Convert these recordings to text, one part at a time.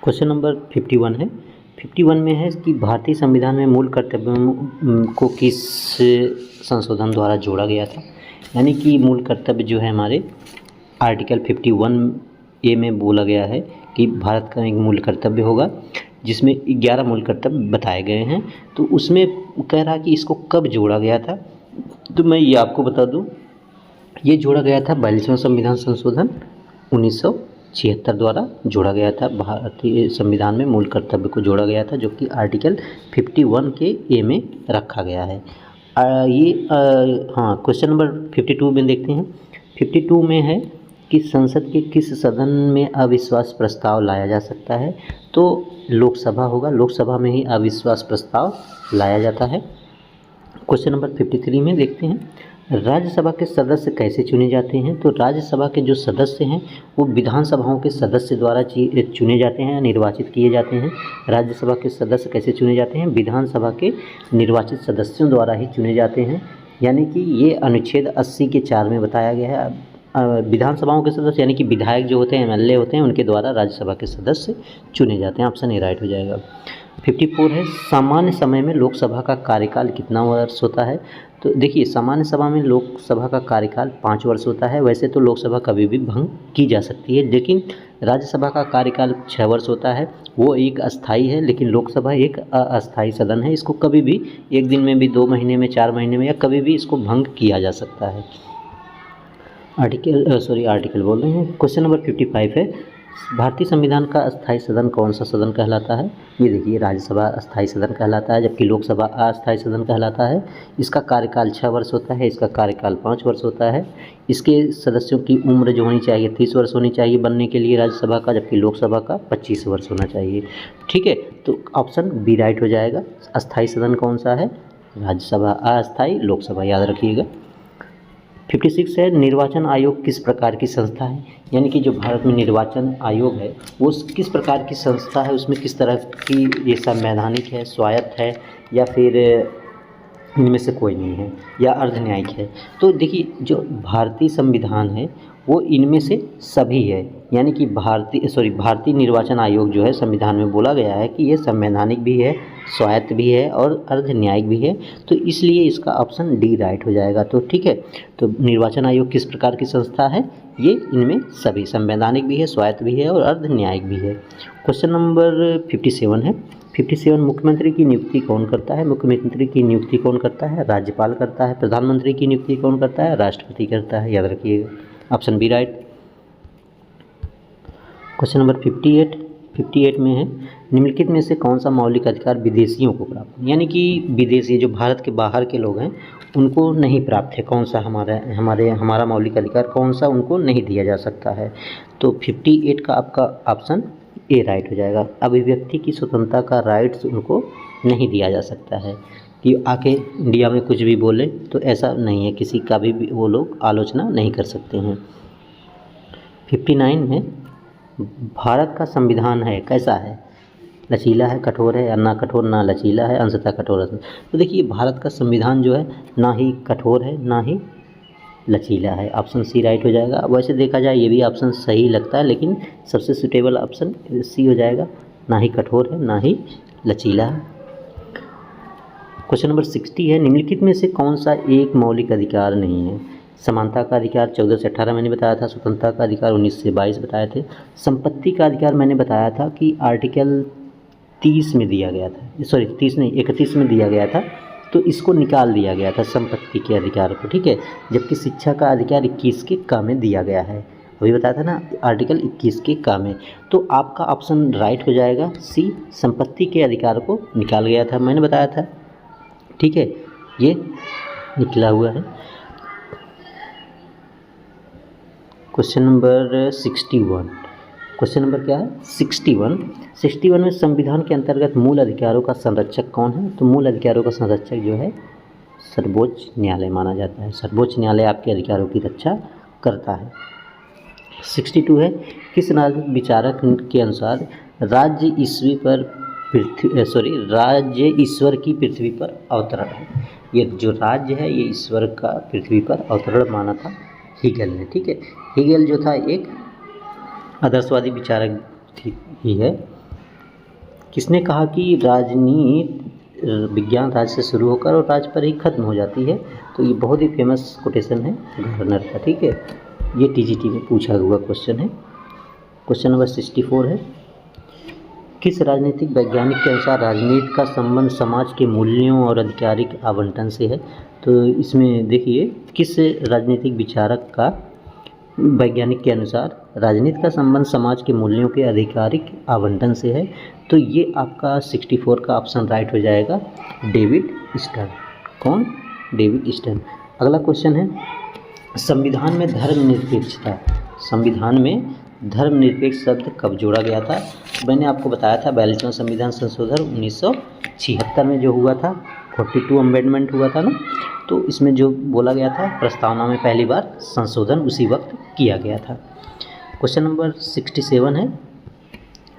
Question number 51 है। 51 में है कि भारतीय संविधान में मूल कर्तव्यों को किस संशोधन द्वारा जोड़ा गया था। यानी कि मूल कर्तव्य जो है हमारे आर्टिकल 51A में बोला गया है कि भारत का एक मूल कर्तव्य होगा, जिसमें 11 मूल कर्तव्य बताए गए हैं। तो उसमें कह रहा कि इसको कब जोड़ा गया था, तो मैं ये आपको बता दूं, ये जोड़ा गया था 42वां संविधान संशोधन 1976 द्वारा जोड़ा गया था। भारतीय संविधान में मूल कर्तव्य को जोड़ा गया था, जो कि आर्टिकल 51 के ए में रखा गया है। हाँ, क्वेश्चन नंबर 52 में देखते हैं। 52 में है कि संसद के किस सदन में अविश्वास प्रस्ताव लाया जा सकता है। तो लोकसभा होगा, लोकसभा में ही अविश्वास प्रस्ताव लाया जाता है। क्वेश्चन नंबर 53 में देखते हैं, राज्यसभा के सदस्य कैसे चुने जाते हैं। तो राज्यसभा के जो सदस्य हैं वो विधानसभाओं के सदस्य द्वारा चुने जाते हैं, निर्वाचित किए जाते हैं। राज्यसभा के सदस्य कैसे चुने जाते हैं, विधानसभा के निर्वाचित सदस्यों द्वारा ही चुने जाते हैं। यानी कि ये अनुच्छेद 80 के 4 में बताया गया है। विधानसभाओं के सदस्य यानी कि विधायक जो होते हैं, एमएलए होते हैं, उनके द्वारा राज्यसभा के सदस्य चुने जाते हैं। ऑप्शन ए राइट हो जाएगा। 54 है, सामान्य समय में लोकसभा का कार्यकाल कितना वर्ष होता है। तो देखिए, सामान्य सभा में लोकसभा का कार्यकाल 5 वर्ष होता है। वैसे तो लोकसभा कभी भी भंग की जा सकती है, लेकिन राज्यसभा का कार्यकाल 6 वर्ष होता है। वो एक अस्थाई है, लेकिन लोकसभा एक अस्थाई सदन है। इसको कभी भी 1 दिन में भी, 2 महीने में, 4 महीने में, या कभी भी इसको भंग किया जा सकता है। आर्टिकल बोल रहे हैं। क्वेश्चन नंबर 55 है, भारतीय संविधान का अस्थाई सदन कौन सा सदन कहलाता है। ये देखिए, राज्यसभा अस्थाई सदन कहलाता है, जबकि लोकसभा अस्थाई सदन कहलाता है। इसका कार्यकाल 6 वर्ष होता है, इसका कार्यकाल 5 वर्ष होता है। इसके सदस्यों की उम्र जो होनी चाहिए 30 वर्ष होनी चाहिए बनने के लिए राज्यसभा का, जबकि लोकसभा का 25 वर्ष होना चाहिए। ठीक है, तो ऑप्शन बी राइट हो जाएगा। अस्थाई सदन कौन सा है, राज्यसभा, अस्थाई लोकसभा, याद रखिएगा। 56 है, निर्वाचन आयोग किस प्रकार की संस्था है। यानी कि जो भारत में निर्वाचन आयोग है वो किस प्रकार की संस्था है, उसमें किस तरह की, ये संवैधानिक है, स्वायत्त है, या फिर इनमें से कोई नहीं है, या अर्ध न्यायिक है। तो देखिए, जो भारतीय संविधान है वो इनमें से सभी है। यानी कि भारतीय निर्वाचन आयोग जो है, संविधान में बोला गया है कि ये संवैधानिक भी है, स्वायत्त भी है और अर्ध न्यायिक भी है। तो इसलिए इसका ऑप्शन डी राइट हो जाएगा। तो ठीक है, तो निर्वाचन आयोग किस प्रकार की संस्था है, ये इनमें सभी, संवैधानिक भी है, स्वायत्त भी है और अर्ध न्यायिक भी है। क्वेश्चन नंबर 57 है। 57 मुख्यमंत्री की नियुक्ति कौन करता है। मुख्यमंत्री की नियुक्ति कौन करता है, राज्यपाल करता है। प्रधानमंत्री की नियुक्ति कौन करता है, राष्ट्रपति करता है, याद रखिएगा। Option B right. Question number 58 में है, निम्नलिखित में से कौन सा मौलिक अधिकार विदेशियों को प्राप्त है। यानी कि विदेशी, जो भारत के बाहर के लोग हैं, उनको नहीं प्राप्त है। कौन सा हमारा मौलिक अधिकार कौन सा उनको नहीं दिया जा सकता है। तो 58 का आपका ऑप्शन ए राइट हो जाएगा। अभिव्यक्ति की स्वतंत्रता का राइट्स उनको नहीं दिया जा सकता है कि आके इंडिया में कुछ भी बोले, तो ऐसा नहीं है, किसी का भी वो लोग आलोचना नहीं कर सकते हैं। 59 में, भारत का संविधान है कैसा है, लचीला है, कठोर है, या ना कठोर ना लचीला है, अंशतः कठोर है। तो देखिए, भारत का संविधान जो है ना ही कठोर है ना ही लचीला है। ऑप्शन सी राइट हो जाएगा। अब वैसे देखा जाए ये भी ऑप्शन सही लगता है, लेकिन सबसे सूटेबल ऑप्शन सी हो जाएगा, ना ही कठोर है ना ही लचीला है। क्वेश्चन नंबर 60 है, निम्नलिखित में से कौन सा एक मौलिक अधिकार नहीं है। समानता का अधिकार 14 से 18 मैंने बताया था। स्वतंत्रता का अधिकार 19 से 22 बताए थे। संपत्ति का अधिकार मैंने बताया था कि आर्टिकल 30 में दिया गया था, 30 नहीं 31 में दिया गया था, तो इसको निकाल दिया गया था संपत्ति के अधिकार को। ठीक है, जबकि शिक्षा का अधिकार 21 के क में दिया गया है। अभी बताया था ना, आर्टिकल 21 के क में। तो आपका ऑप्शन राइट हो जाएगा सी, संपत्ति के अधिकार को निकाल गया था, मैंने बताया था। ठीक है, ये निकला हुआ है। क्वेश्चन नंबर 61, क्वेश्चन नंबर क्या है 61 में संविधान के अंतर्गत मूल अधिकारों का संरक्षक कौन है। तो मूल अधिकारों का संरक्षक जो है सर्वोच्च न्यायालय माना जाता है। सर्वोच्च न्यायालय आपके अधिकारों की रक्षा करता है। 62 है, किस राजनीतिक विचारक के अनुसार राज्य ईश्वर की पृथ्वी पर अवतरण है। ये जो राज्य है ये ईश्वर का पृथ्वी पर अवतरण माना था हीगल ने। ठीक है, हीगल जो था एक आदर्शवादी विचारक ही है। किसने कहा कि राजनीति विज्ञान राज से शुरू होकर और राज पर ही खत्म हो जाती है? तो ये बहुत ही फेमस कोटेशन है गवर्नर का, ठीक है। ये टीजीटी में पूछा हुआ क्वेश्चन है। क्वेश्चन नंबर 64 है, किस राजनीतिक वैज्ञानिक के अनुसार राजनीति का संबंध समाज के मूल्यों और आधिकारिक आवंटन से है? तो इसमें देखिए, किस राजनीतिक विचारक का वैज्ञानिक के अनुसार राजनीति का संबंध समाज के मूल्यों के आधिकारिक आवंटन से है? तो ये आपका 64 का ऑप्शन राइट हो जाएगा, डेविड स्टर्न। कौन? David stern. अगला क्वेश्चन है, संविधान में धर्मनिरपेक्षता, संविधान में धर्मनिरपेक्ष शब्द कब जोड़ा गया था? मैंने आपको बताया था 42वां संविधान संशोधन 1976 में जो हुआ था, 42 अमेंडमेंट हुआ था ना, तो इसमें जो बोला गया था प्रस्तावना में पहली बार संशोधन उसी वक्त किया गया था। क्वेश्चन नंबर 67 है,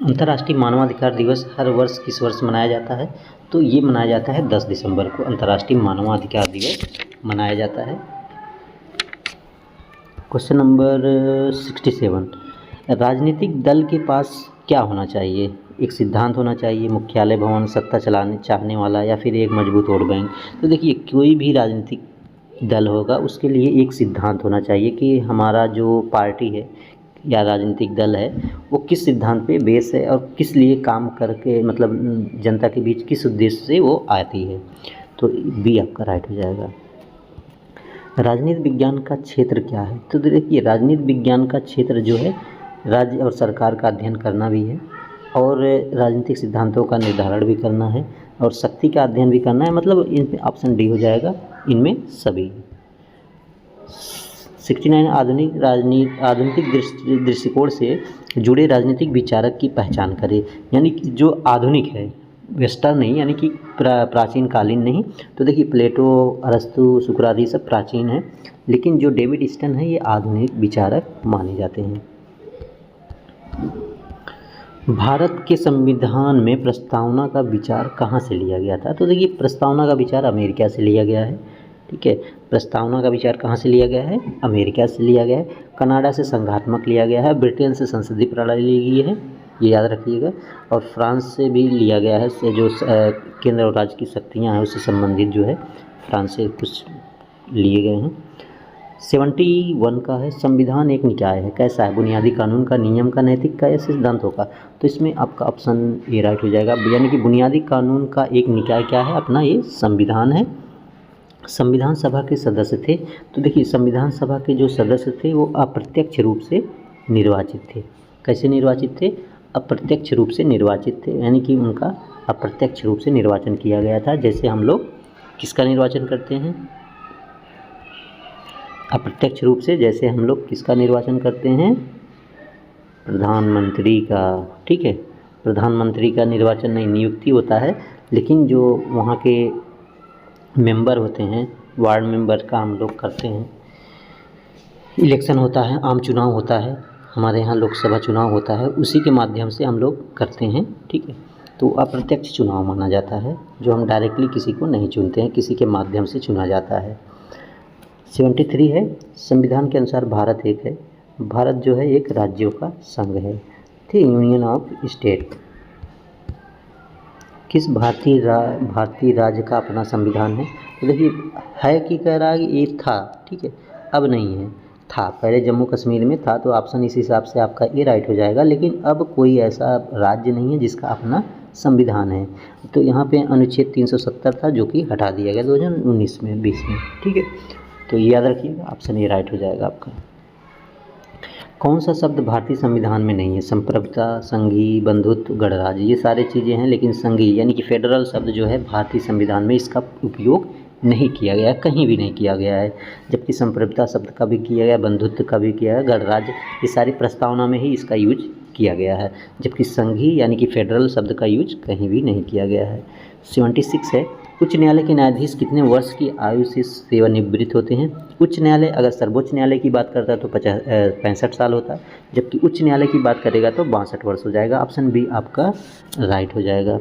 अंतर्राष्ट्रीय मानवाधिकार दिवस हर वर्ष किस वर्ष मनाया जाता है? तो ये मनाया जाता है 10 दिसंबर को अंतर्राष्ट्रीय मानवाधिकार दिवस मनाया जाता है। क्वेश्चन नंबर 67, राजनीतिक दल के पास क्या होना चाहिए? एक सिद्धांत होना चाहिए, मुख्यालय भवन, सत्ता चलाने चाहने वाला, या फिर एक मजबूत वोट बैंक? तो देखिए, कोई भी राजनीतिक दल होगा उसके लिए एक सिद्धांत होना चाहिए कि हमारा जो पार्टी है या राजनीतिक दल है वो किस सिद्धांत पे बेस है और किस लिए काम करके, मतलब जनता के बीच किस उद्देश्य से वो आती है। तो बी आपका राइट हो जाएगा। राजनीति विज्ञान का क्षेत्र क्या है? तो देखिए, राजनीति विज्ञान का क्षेत्र जो है राज्य और सरकार का अध्ययन करना भी है और राजनीतिक सिद्धांतों का निर्धारण भी करना है और शक्ति का अध्ययन भी करना है। मतलब इन ऑप्शन डी हो जाएगा इनमें सभी। 69, आधुनिक दृष्टिकोण से जुड़े राजनीतिक विचारक की पहचान करें। यानी कि जो आधुनिक है, वेस्टर्न नहीं, यानी कि प्राचीन कालीन नहीं। तो देखिए, प्लेटो, अरस्तु, सुकराती सब प्राचीन है, लेकिन जो डेविड स्टर्न है ये आधुनिक विचारक माने जाते हैं। भारत के संविधान में प्रस्तावना का विचार कहाँ से लिया गया था? तो देखिए, प्रस्तावना का विचार अमेरिका से लिया गया है, ठीक है। प्रस्तावना का विचार कहाँ से लिया गया है? अमेरिका से लिया गया है। कनाडा से संघात्मक लिया गया है। ब्रिटेन से संसदीय प्रणाली ली गई है, ये याद रखिएगा। और फ्रांस से भी लिया गया है, से जो केंद्र और राज्य की शक्तियाँ हैं उससे संबंधित जो है फ्रांस से कुछ लिए गए हैं। 71 का है, संविधान एक निकाय है, कैसा है? बुनियादी कानून का, नियम का, नैतिक का या सिद्धांतों का? तो इसमें आपका ऑप्शन ए राइट हो जाएगा। यानी कि बुनियादी कानून का एक निकाय क्या है? अपना ये संविधान है। संविधान सभा के सदस्य थे, तो देखिए, संविधान सभा के जो सदस्य थे वो अप्रत्यक्ष रूप से निर्वाचित थे। कैसे निर्वाचित थे? अप्रत्यक्ष रूप से निर्वाचित थे, यानी कि उनका अप्रत्यक्ष रूप से निर्वाचन किया गया था। जैसे हम लोग किसका निर्वाचन करते हैं? अप्रत्यक्ष रूप से जैसे हम लोग किसका निर्वाचन करते हैं? प्रधानमंत्री का, ठीक है। प्रधानमंत्री का निर्वाचन नहीं, नियुक्ति होता है, लेकिन जो वहाँ के मेंबर होते हैं, वार्ड मेंबर का हम लोग करते हैं। इलेक्शन होता है, आम चुनाव होता है, हमारे यहाँ लोकसभा चुनाव होता है, उसी के माध्यम से हम लोग करते हैं, ठीक है। तो अप्रत्यक्ष चुनाव माना जाता है, जो हम डायरेक्टली किसी को नहीं चुनते हैं, किसी के माध्यम से चुना जाता है। 73 है, संविधान के अनुसार भारत एक है। भारत जो है एक राज्यों का संघ है, ठीक, यूनियन ऑफ स्टेट। किस भारतीय राज्य का अपना संविधान है? तो देखिए, है कि कह रहा है ये था, ठीक है, अब नहीं है, था। पहले जम्मू कश्मीर में था, तो ऑप्शन इस हिसाब से आपका ए राइट हो जाएगा। लेकिन अब कोई ऐसा राज्य नहीं है जिसका अपना संविधान है। तो यहाँ पे अनुच्छेद 370 था, जो कि हटा दिया गया 2019 में, 20 में, ठीक है। तो याद रखिएगा, ऑप्शन ए राइट हो जाएगा आपका। कौन सा शब्द भारतीय संविधान में नहीं है? संप्रभुता, संघीय, बंधुत्व, गणराज्य, ये सारी चीज़ें हैं, लेकिन संघीय यानी कि फेडरल शब्द जो है भारतीय संविधान में इसका उपयोग नहीं किया गया, कहीं भी नहीं किया गया है। जबकि संप्रभुता शब्द का भी किया गया, बंधुत्व का भी किया गया, गणराज्य, ये सारी प्रस्तावना में ही इसका यूज किया गया है। जबकि संघीय यानी कि फेडरल शब्द का यूज कहीं भी नहीं किया गया है। 76 है, उच्च न्यायालय के न्यायाधीश कितने वर्ष की आयु से सेवानिवृत्त होते हैं? उच्च न्यायालय, अगर सर्वोच्च न्यायालय की बात करता है तो 65 साल होता है, जबकि उच्च न्यायालय की बात करेगा तो 62 वर्ष हो जाएगा। ऑप्शन बी आपका राइट हो जाएगा।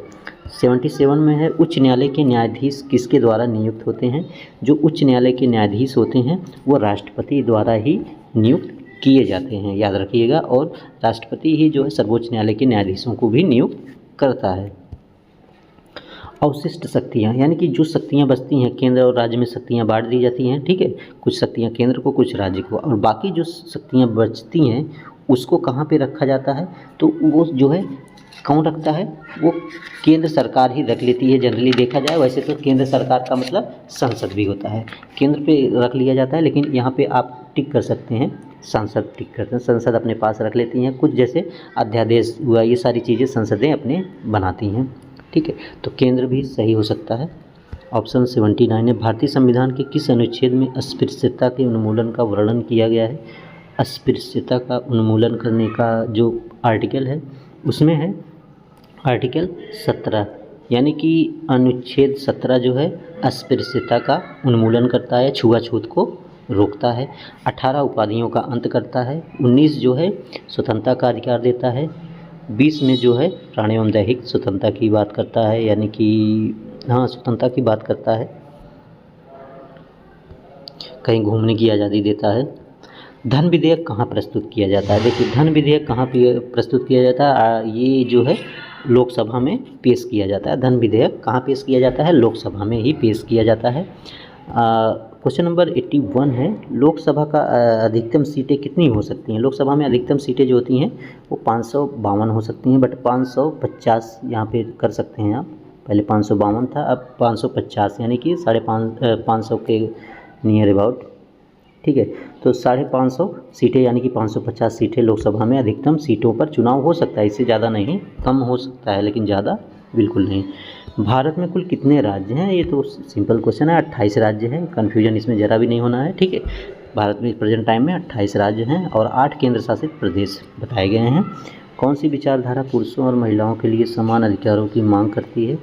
77 में है, उच्च न्यायालय के न्यायाधीश किसके द्वारा नियुक्त होते हैं? जो उच्च न्यायालय के न्यायाधीश होते हैं वो राष्ट्रपति द्वारा ही नियुक्त किए जाते हैं, याद रखिएगा। और राष्ट्रपति ही जो है सर्वोच्च न्यायालय के न्यायाधीशों को भी नियुक्त करता है। अवशिष्ट शक्तियाँ, यानी कि जो शक्तियाँ बचती हैं, केंद्र और राज्य में शक्तियाँ बांट दी जाती हैं, ठीक है, कुछ शक्तियाँ केंद्र को, कुछ राज्य को, और बाकी जो शक्तियाँ बचती हैं उसको कहाँ पे रखा जाता है, तो वो जो है कौन रखता है, वो केंद्र सरकार ही रख लेती है। जनरली देखा जाए वैसे तो केंद्र सरकार का मतलब संसद भी होता है, केंद्र पे रख लिया जाता है, लेकिन यहाँ पे आप टिक कर सकते हैं, संसद टिक करते हैं, संसद अपने पास रख लेती हैं। कुछ जैसे अध्यादेश हुआ, ये सारी चीज़ें संसदें अपने बनाती हैं, ठीक है, तो केंद्र भी सही हो सकता है। ऑप्शन 79 है, भारतीय संविधान के किस अनुच्छेद में अस्पृश्यता के उन्मूलन का वर्णन किया गया है। अस्पृश्यता का उन्मूलन करने का जो आर्टिकल है उसमें है आर्टिकल 17, यानी कि अनुच्छेद 17 जो है अस्पृश्यता का उन्मूलन करता है, छुआछूत को रोकता है, 18 उपाधियों का अंत करता है, 19 जो है स्वतंत्रता का अधिकार देता है, 20 में जो है प्राणी एवं दैहिक स्वतंत्रता की बात करता है, यानी कि हाँ स्वतंत्रता की बात करता है, कहीं घूमने की आज़ादी देता है। धन विधेयक कहाँ प्रस्तुत किया जाता है। देखिए धन विधेयक कहाँ प्रस्तुत किया जाता है, ये जो है लोकसभा में पेश किया जाता है। धन विधेयक कहाँ पेश किया जाता है, लोकसभा में ही पेश किया जाता है। क्वेश्चन नंबर 81 है, लोकसभा का अधिकतम सीटें कितनी हो सकती हैं। लोकसभा में अधिकतम सीटें जो होती हैं वो 552 हो सकती हैं, बट 550 यहाँ पे कर सकते हैं आप। पहले 552 था, अब 550, यानी कि 550 के नियर अबाउट, ठीक है। तो 550 सीटें यानी कि 550 सीटें लोकसभा में अधिकतम सीटों पर चुनाव हो सकता है, इससे ज़्यादा नहीं, कम हो सकता है लेकिन ज़्यादा बिल्कुल नहीं। भारत में कुल कितने राज्य हैं, ये तो सिंपल क्वेश्चन है, 28 राज्य हैं, कन्फ्यूजन इसमें ज़रा भी नहीं होना है, ठीक है। भारत में प्रेजेंट टाइम में 28 राज्य हैं और 8 केंद्र शासित प्रदेश बताए गए हैं। कौन सी विचारधारा पुरुषों और महिलाओं के लिए समान अधिकारों की मांग करती है।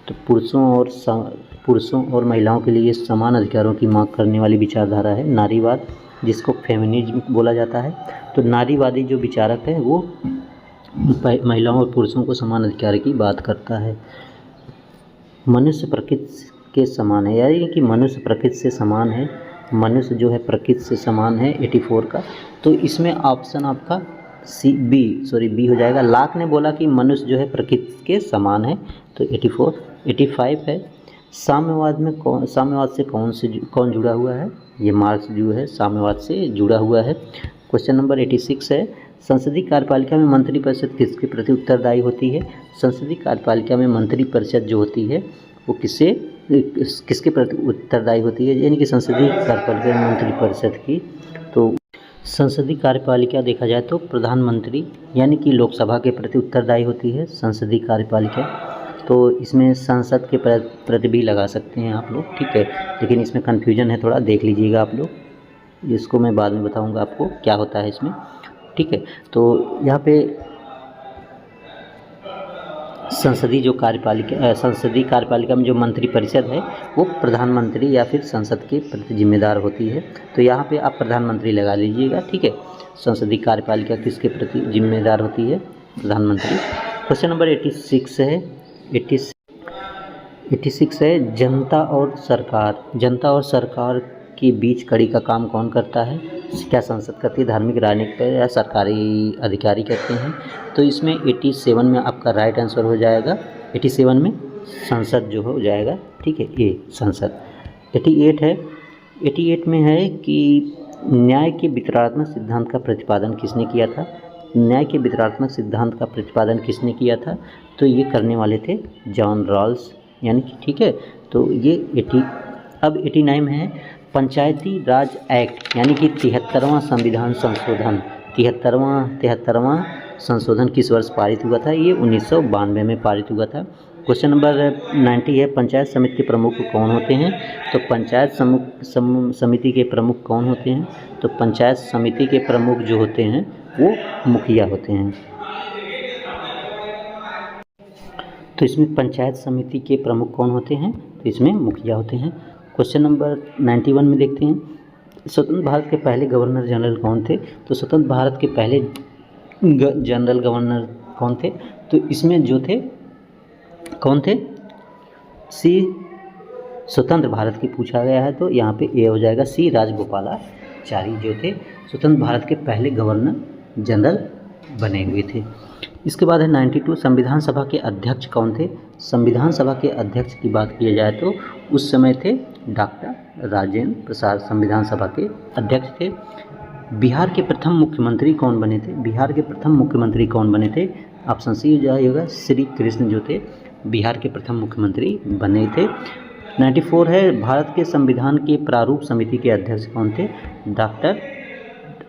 तो पुरुषों और महिलाओं के लिए समान अधिकारों की मांग करने वाली विचारधारा है नारीवाद, जिसको फेमिनिज्म बोला जाता है। तो नारीवादी जो विचारक है वो महिलाओं और पुरुषों को समान अधिकार की बात करता है। मनुष्य प्रकृति के समान है, यानी कि मनुष्य प्रकृति से समान है, मनुष्य जो है प्रकृति से समान है 84 का। तो इसमें ऑप्शन आपका बी हो जाएगा। लाक ने बोला कि मनुष्य जो है प्रकृति के समान है, तो 85 है। साम्यवाद से कौन जुड़ा हुआ है, ये मार्क्स जो है साम्यवाद से जुड़ा हुआ है। क्वेश्चन नंबर 86 है, संसदीय कार्यपालिका में मंत्रिपरिषद किसके प्रति उत्तरदायी होती है। संसदीय कार्यपालिका में मंत्रिपरिषद जो होती है वो किसके प्रति उत्तरदायी होती है, यानी कि संसदीय कार्यपालिका में मंत्रिपरिषद की। तो संसदीय कार्यपालिका देखा जाए तो प्रधानमंत्री यानी कि लोकसभा के प्रति उत्तरदायी होती है संसदीय कार्यपालिका। तो इसमें संसद के प्रति भी लगा सकते हैं आप लोग, ठीक है, लेकिन इसमें कन्फ्यूजन है थोड़ा, देख लीजिएगा आप लोग, जिसको मैं बाद में बताऊंगा आपको क्या होता है इसमें, ठीक है। तो यहाँ पे संसदीय कार्यपालिका में जो मंत्रिपरिषद है वो प्रधानमंत्री या फिर संसद के प्रति जिम्मेदार होती है। तो यहाँ पे आप प्रधानमंत्री लगा लीजिएगा, ठीक है। संसदीय कार्यपालिका किसके प्रति जिम्मेदार होती है, प्रधानमंत्री। क्वेश्चन नंबर 86 है, 86 है, जनता और सरकार के बीच कड़ी का काम कौन करता है। क्या संसद करती है, धार्मिक राजनीतिक या सरकारी अधिकारी करते हैं। तो इसमें 87 में आपका राइट आंसर हो जाएगा, 87 में संसद जो हो जाएगा, ठीक है, ये संसद। 88 है, 88 में है कि न्याय के वितरणात्मक सिद्धांत का प्रतिपादन किसने किया था। न्याय के वितरणात्मक सिद्धांत का प्रतिपादन किसने किया था, तो ये करने वाले थे जॉन रॉल्स, यानी कि, ठीक है। तो ये 89 में है, पंचायती राज एक्ट यानी कि 73वां संविधान संशोधन, 73वां संशोधन किस वर्ष पारित हुआ था। ये 1992 में पारित हुआ था। क्वेश्चन नंबर 90 है, पंचायत समिति के प्रमुख कौन होते हैं। तो पंचायत समिति के प्रमुख कौन होते हैं, तो पंचायत समिति के प्रमुख जो होते हैं वो मुखिया होते हैं। तो इसमें पंचायत समिति के प्रमुख कौन होते हैं, तो इसमें मुखिया होते हैं। क्वेश्चन नंबर 91 में देखते हैं, स्वतंत्र भारत के पहले गवर्नर जनरल कौन थे। तो स्वतंत्र भारत के पहले जनरल गवर्नर कौन थे, तो इसमें जो थे कौन थे, स्वतंत्र भारत की पूछा गया है, तो यहाँ पे ए हो जाएगा, सी राजगोपालाचारी जो थे स्वतंत्र भारत के पहले गवर्नर जनरल बने हुए थे। इसके बाद है 92 संविधान सभा के अध्यक्ष कौन थे। संविधान सभा के अध्यक्ष की बात की जाए तो उस समय थे डॉक्टर राजेंद्र प्रसाद संविधान सभा के अध्यक्ष थे। बिहार के प्रथम मुख्यमंत्री कौन बने थे। बिहार के प्रथम मुख्यमंत्री कौन बने थे। ऑप्शन सी जाएगा श्री कृष्ण जो थे बिहार के प्रथम मुख्यमंत्री बने थे। 94 है भारत के संविधान के प्रारूप समिति के अध्यक्ष कौन थे। डॉक्टर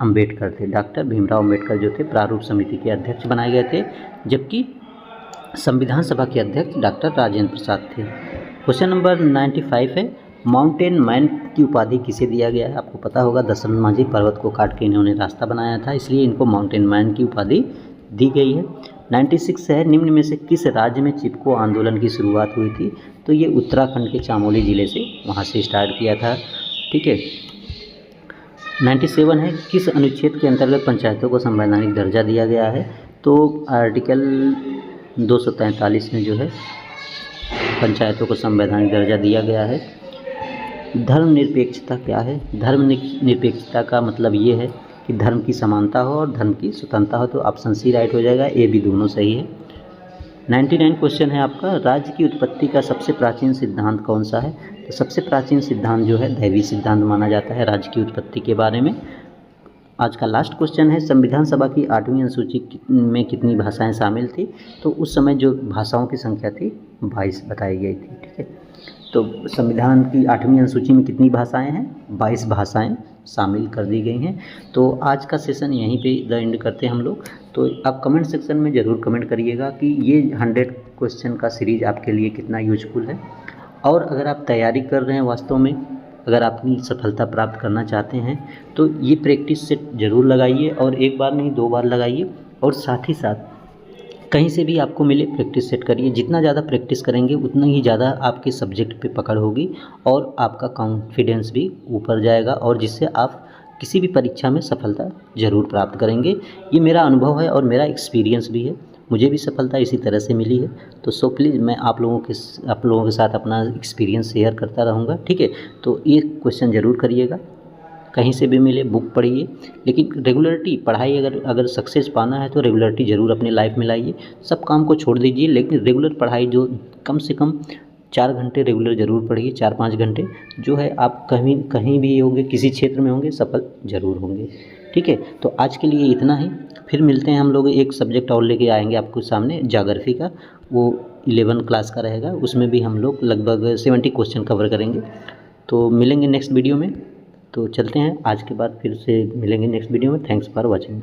अंबेडकर थे। डॉक्टर भीमराव अंबेडकर जो थे प्रारूप समिति के अध्यक्ष बनाए गए थे, जबकि संविधान सभा के अध्यक्ष डॉक्टर राजेंद्र प्रसाद थे। क्वेश्चन नंबर 95 है माउंटेन मैन की उपाधि किसे दिया गया है। आपको पता होगा दशरथ माझी पर्वत को काट के इन्होंने रास्ता बनाया था, इसलिए इनको माउंटेन मैन की उपाधि दी गई है। 96 है निम्न में से किस राज्य में चिपको आंदोलन की शुरुआत हुई थी। तो ये उत्तराखंड के चमोली ज़िले से वहाँ से स्टार्ट किया था। ठीक है। 97 है किस अनुच्छेद के अंतर्गत पंचायतों को संवैधानिक दर्जा दिया गया है। तो आर्टिकल 243 में जो है पंचायतों को संवैधानिक दर्जा दिया गया है। धर्मनिरपेक्षता क्या है। धर्मनिरपेक्षता का मतलब ये है कि धर्म की समानता हो और धर्म की स्वतंत्रता हो। तो ऑप्शन सी राइट हो जाएगा, ए बी दोनों सही है। 99 क्वेश्चन है आपका राज्य की उत्पत्ति का सबसे प्राचीन सिद्धांत कौन सा है। तो सबसे प्राचीन सिद्धांत जो है दैवीय सिद्धांत माना जाता है राज्य की उत्पत्ति के बारे में। आज का लास्ट क्वेश्चन है संविधान सभा की 8वीं अनुसूची में कितनी भाषाएं शामिल थी। तो उस समय जो भाषाओं की संख्या थी 22 बताई गई थी। ठीक है। तो संविधान की 8वीं अनुसूची में कितनी भाषाएं हैं, 22 भाषाएं शामिल कर दी गई हैं। तो आज का सेशन यहीं पे द एंड करते हैं हम लोग। तो आप कमेंट सेक्शन में ज़रूर कमेंट करिएगा कि ये 100 क्वेश्चन का सीरीज आपके लिए कितना यूजफुल है। और अगर आप तैयारी कर रहे हैं वास्तव में, अगर अपनी सफलता प्राप्त करना चाहते हैं तो ये प्रैक्टिस सेट ज़रूर लगाइए, और एक बार नहीं 2 बार लगाइए। और साथ ही साथ कहीं से भी आपको मिले प्रैक्टिस सेट करिए। जितना ज़्यादा प्रैक्टिस करेंगे उतना ही ज़्यादा आपके सब्जेक्ट पे पकड़ होगी और आपका कॉन्फिडेंस भी ऊपर जाएगा, और जिससे आप किसी भी परीक्षा में सफलता ज़रूर प्राप्त करेंगे। ये मेरा अनुभव है और मेरा एक्सपीरियंस भी है, मुझे भी सफलता इसी तरह से मिली है। तो सो प्लीज़ मैं आप लोगों के साथ अपना एक्सपीरियंस शेयर करता रहूँगा। ठीक है। तो ये क्वेश्चन ज़रूर करिएगा, कहीं से भी मिले बुक पढ़िए, लेकिन रेगुलरिटी पढ़ाई अगर सक्सेस पाना है तो रेगुलरिटी ज़रूर अपनी लाइफ में लाइए। सब काम को छोड़ दीजिए, लेकिन रेगुलर पढ़ाई जो कम से कम 4 घंटे रेगुलर ज़रूर पढ़िए, 4-5 घंटे जो है आप कहीं भी होंगे, किसी क्षेत्र में होंगे, सफल ज़रूर होंगे। ठीक है। तो आज के लिए इतना ही, फिर मिलते हैं हम लोग। एक सब्जेक्ट और लेके आएंगे आपको सामने ज्योग्राफी का, वो 11 क्लास का रहेगा, उसमें भी हम लोग लगभग 70 क्वेश्चन कवर करेंगे। तो मिलेंगे नेक्स्ट वीडियो में। तो चलते हैं, आज के बाद फिर से मिलेंगे नेक्स्ट वीडियो में। Thanks for watching.